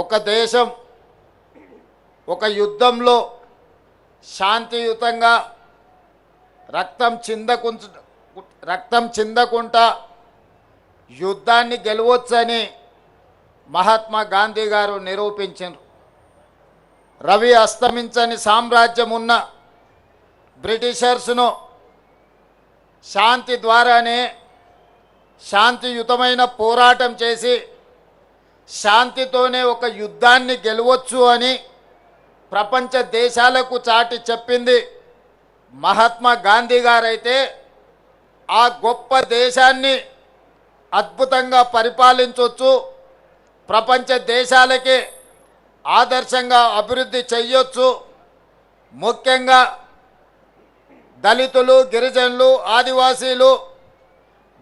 ఒక దేశం ఒక యుద్ధంలో శాంతియుతంగా రక్తం చిందకుంటా యుద్ధాన్ని గెలవొచ్చని మహాత్మా గాంధీ గారు నిరూపించారు. రవి అస్తమించని సామ్రాజ్యం ఉన్న బ్రిటిషర్స్ను శాంతి ద్వారానే శాంతియుతమైన పోరాటం చేసి శాంతితోనే ఒక యుద్ధాన్ని గెలవచ్చు అని ప్రపంచ దేశాలకు చాటి చెప్పింది మహాత్మా గాంధీ గారైతే ఆ గొప్ప దేశాన్ని అద్భుతంగా పరిపాలించవచ్చు, ప్రపంచ దేశాలకే ఆదర్శంగా అభివృద్ధి చేయొచ్చు. ముఖ్యంగా దళితులు, గిరిజనులు, ఆదివాసీలు,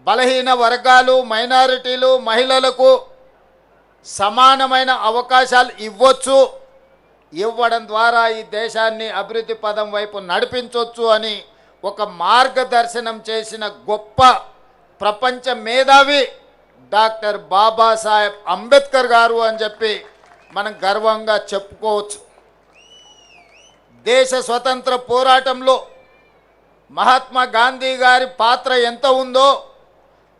బలహీన వర్గాలు, మైనారిటీలు, మహిళలకు సమానమైన అవకాశాలు ఇవ్వచ్చు. ఇవ్వడం ద్వారా ఈ దేశాన్ని అభివృద్ధి పదం వైపు నడిపించవచ్చు అని ఒక మార్గదర్శనం చేసిన గొప్ప ప్రపంచ మేధావి డాక్టర్ బాబాసాహెబ్ అంబేద్కర్ గారు అని చెప్పి మనం గర్వంగా చెప్పుకోవచ్చు. దేశ స్వతంత్ర పోరాటంలో మహాత్మా గాంధీ గారి పాత్ర ఎంత ఉందో,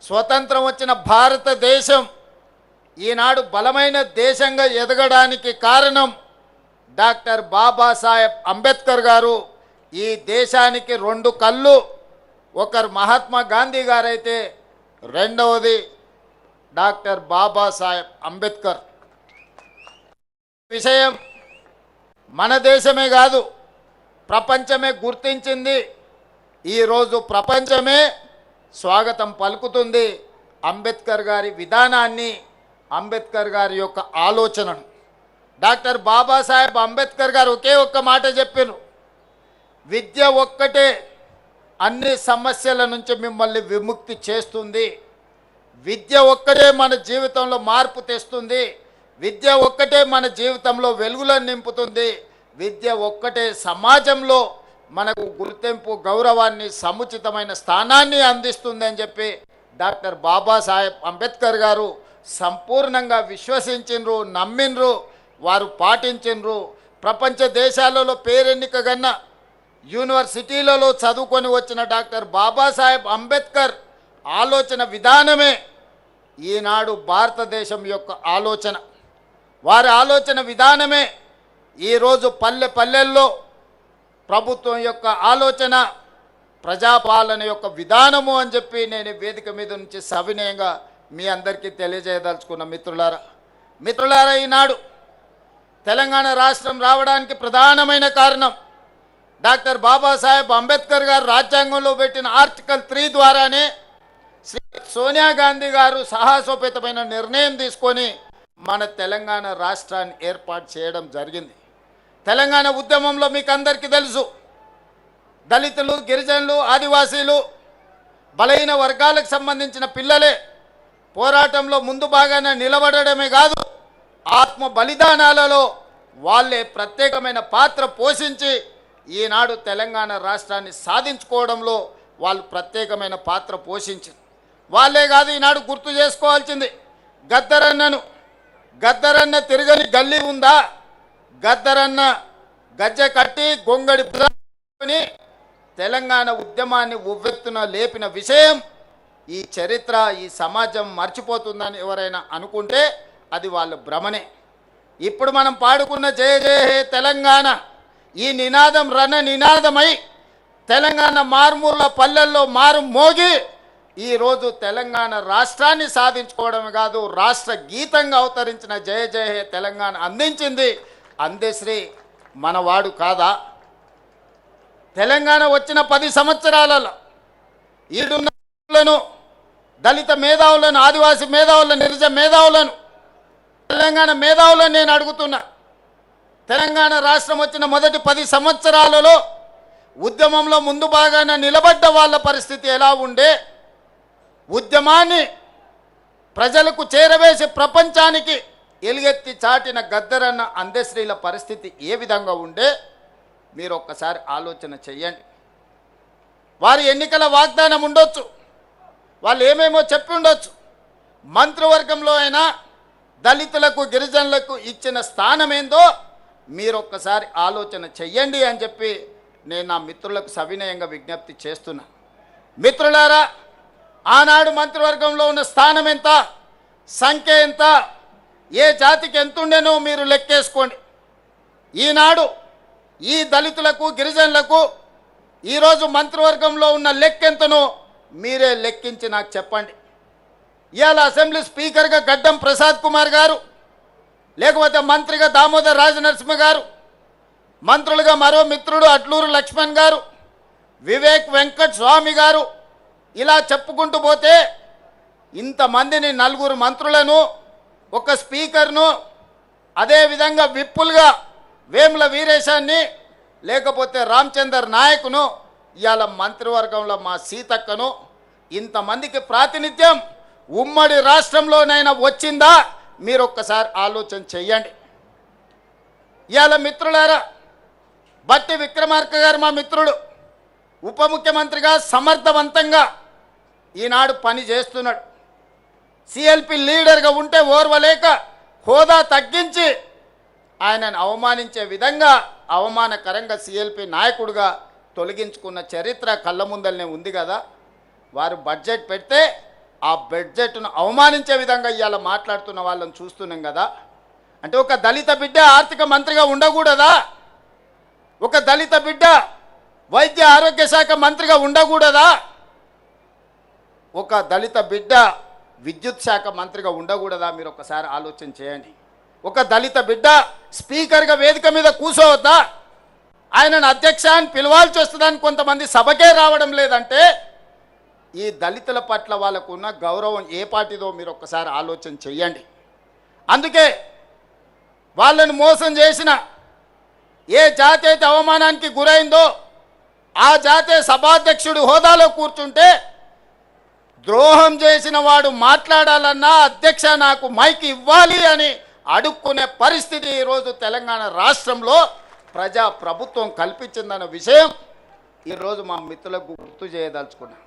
స్వతంత్రం వచ్చిన భారతదేశం ఈనాడు బలమైన దేశంగా ఎదగడానికి కారణం డాక్టర్ బాబాసాహెబ్ అంబేద్కర్ గారు. ఈ దేశానికి రెండు కళ్ళు, ఒకరు మహాత్మా గాంధీ గారైతే రెండవది డాక్టర్ బాబాసాహెబ్ అంబేద్కర్. విషయం మన దేశమే కాదు, ప్రపంచమే గుర్తించింది. ఈరోజు ప్రపంచమే స్వాగతం పలుకుతుంది అంబేద్కర్ గారి విధానాన్ని, అంబేద్కర్ గారి యొక్క ఆలోచనను. డాక్టర్ బాబాసాహెబ్ అంబేద్కర్ గారు ఒకే ఒక్క మాట చెప్పారు, విద్య ఒక్కటే అన్ని సమస్యల నుంచి మిమ్మల్ని విముక్తి చేస్తుంది, విద్య ఒక్కటే మన జీవితంలో మార్పు తెస్తుంది, విద్య ఒక్కటే మన జీవితంలో వెలుగులను నింపుతుంది, విద్య ఒక్కటే సమాజంలో మనకు గుర్తింపు, గౌరవాన్ని, సముచితమైన స్థానాన్ని అందిస్తుంది అని చెప్పి డాక్టర్ బాబాసాహెబ్ అంబేద్కర్ గారు సంపూర్ణంగా విశ్వసించిండ్రు, నమ్మిండ్రు, వారు పాటించిండ్రు. ప్రపంచ దేశాలలో పేరెన్నికగన్న యూనివర్సిటీలలో చదువుకొని వచ్చిన డాక్టర్ బాబాసాహెబ్ అంబేద్కర్ ఆలోచన విధానమే ఈనాడు భారతదేశం యొక్క ఆలోచన. వారి ఆలోచన విధానమే ఈరోజు పల్లె పల్లెల్లో ప్రభుత్వం యొక్క ఆలోచన, ప్రజాపాలన యొక్క విధానము అని చెప్పి నేను వేదిక మీద నుంచి సవినయంగా మీ అందరికీ తెలియజేయదలుచుకున్న మిత్రులారా, ఈనాడు తెలంగాణ రాష్ట్రం రావడానికి ప్రధానమైన కారణం డాక్టర్ బాబాసాహెబ్ అంబేద్కర్ గారు రాజ్యాంగంలో పెట్టిన ఆర్టికల్ 3 ద్వారానే శ్రీ సోనియా గాంధీ గారు సాహసోపేతమైన నిర్ణయం తీసుకొని మన తెలంగాణ రాష్ట్రాన్ని ఏర్పాటు చేయడం జరిగింది. తెలంగాణ ఉద్యమంలో మీకు అందరికీ తెలుసు, దళితులు, గిరిజనులు, ఆదివాసీలు, బలహీన వర్గాలకు సంబంధించిన పిల్లలే పోరాటంలో ముందు భాగాన నిలబడడమే కాదు, ఆత్మ బలిదానాలలో వాళ్ళే ప్రత్యేకమైన పాత్ర పోషించి ఈనాడు తెలంగాణ రాష్ట్రాన్ని సాధించుకోవడంలో వాళ్ళు ప్రత్యేకమైన పాత్ర పోషించారు. వాళ్ళే కాదు, ఈనాడు గుర్తు చేసుకోవాల్సింది గద్దరన్న తిరగని గల్లీ ఉందా, గద్దరన్న గజ్జె కట్టి గొంగడి పుదని తెలంగాణ ఉద్యమాన్ని ఉవ్వెత్తున లేపిన విషయం ఈ చరిత్ర, ఈ సమాజం మర్చిపోతుందని ఎవరైనా అనుకుంటే అది వాళ్ళ భ్రమనే. ఇప్పుడు మనం పాడుకున్న జయ జయ హే తెలంగాణ ఈ నినాదం రణ నినాదమై తెలంగాణ మారుమూల పల్లెల్లో మారు మోగి ఈరోజు తెలంగాణ రాష్ట్రాన్ని సాధించుకోవడమే కాదు, రాష్ట్ర గీతంగా అవతరించిన జయ జయ హే తెలంగాణ అందించింది అందశ్రీ మనవాడు కాదా? తెలంగాణ వచ్చిన 10 సంవత్సరాలలో ఈడున్న దళిత మేధావులను, ఆదివాసీ మేధావులను, నిరుజ మేధావులను, తెలంగాణ మేధావులను నేను అడుగుతున్నా, తెలంగాణ రాష్ట్రం వచ్చిన మొదటి 10 సంవత్సరాలలో ఉద్యమంలో ముందు భాగాన నిలబడ్డ వాళ్ళ పరిస్థితి ఎలా ఉండే, ఉద్యమాన్ని ప్రజలకు చేరవేసి ప్రపంచానికి ఎలుగెత్తి చాటిన గద్దరన్న అందశ్రీల పరిస్థితి ఏ విధంగా ఉండే మీరు ఒక్కసారి ఆలోచన చెయ్యండి. వారి ఎన్నికల వాగ్దానం ఉండొచ్చు, వాళ్ళు ఏమేమో చెప్పి ఉండొచ్చు, మంత్రివర్గంలో అయినా దళితులకు గిరిజనులకు ఇచ్చిన స్థానం ఏందో మీరు ఒక్కసారి ఆలోచన చెయ్యండి అని చెప్పి నేను నా మిత్రులకు సవినయంగా విజ్ఞప్తి చేస్తున్నా. మిత్రులారా, ఆనాడు మంత్రివర్గంలో ఉన్న స్థానం ఎంత, సంఖ్య ఎంత, ఏ జాతికి ఎంతుండేనో మీరు లెక్కేసుకోండి. ఈనాడు ఈ దళితులకు గిరిజనులకు ఈరోజు మంత్రివర్గంలో ఉన్న లెక్కెంతనో మీరే లెక్కించి నాకు చెప్పండి. ఇవాళ అసెంబ్లీ స్పీకర్గా గడ్డం ప్రసాద్ కుమార్ గారు, లేకపోతే మంత్రిగా దామోదర్ రాజనరసింహ గారు, మంత్రులుగా మరో మిత్రుడు అట్లూరు లక్ష్మణ్ గారు, వివేక్ వెంకట్ స్వామి గారు, ఇలా చెప్పుకుంటూ పోతే ఇంతమందిని, 4 మంత్రులను, ఒక స్పీకర్ను, అదేవిధంగా విప్పులుగా వేముల వీరేశాన్ని, లేకపోతే రామచందర్ నాయకును, ఇవాళ మంత్రివర్గంలో మా సీతక్కను, ఇంతమందికి ప్రాతినిధ్యం ఉమ్మడి రాష్ట్రంలోనైనా వచ్చిందా మీరు ఒక్కసారి ఆలోచన చెయ్యండి. ఇవాళ మిత్రులారా, బట్టి విక్రమార్క గారు మా మిత్రుడు, ఉప ముఖ్యమంత్రిగా సమర్థవంతంగా ఈనాడు పని చేస్తున్నాడు. సిఎల్పి లీడర్గా ఉంటే ఓర్వలేక హోదా తగ్గించి ఆయనను అవమానించే విధంగా అవమానకరంగా సిఎల్పి నాయకుడిగా తొలగించుకున్న చరిత్ర కళ్ళ ముందలనే ఉంది కదా. వారు బడ్జెట్ పెడితే ఆ బడ్జెట్ను అవమానించే విధంగా ఇవాళ మాట్లాడుతున్న వాళ్ళని చూస్తున్నాం కదా. అంటే ఒక దళిత బిడ్డ ఆర్థిక మంత్రిగా ఉండకూడదా? ఒక దళిత బిడ్డ వైద్య ఆరోగ్య శాఖ మంత్రిగా ఉండకూడదా? ఒక దళిత బిడ్డ విద్యుత్ శాఖ మంత్రిగా ఉండకూడదా? మీరు ఒకసారి ఆలోచన చేయండి. ఒక దళిత బిడ్డ స్పీకర్గా వేదిక మీద కూర్చోవద్దా? ఆయనను అధ్యక్ష అని పిలవాల్సి వస్తుందని కొంతమంది సభకే రావడం లేదంటే ఈ దళితుల పట్ల వాళ్ళకు ఉన్న గౌరవం ఏ పాటిదో మీరు ఒక్కసారి ఆలోచన చెయ్యండి. అందుకే వాళ్ళని మోసం చేసిన ఏ జాతి అయితే అవమానానికి గురైందో ఆ జాతే సభాధ్యక్షుడి హోదాలో కూర్చుంటే ద్రోహం చేసిన వాడు మాట్లాడాలన్నా అధ్యక్ష నాకు మైక్ ఇవ్వాలి అని అడుక్కునే పరిస్థితి ఈరోజు తెలంగాణ రాష్ట్రంలో ప్రజా ప్రభుత్వం కల్పించిందన్న విషయం ఈరోజు మా మిత్రులకు గుర్తు చేయదలుచుకున్నాం.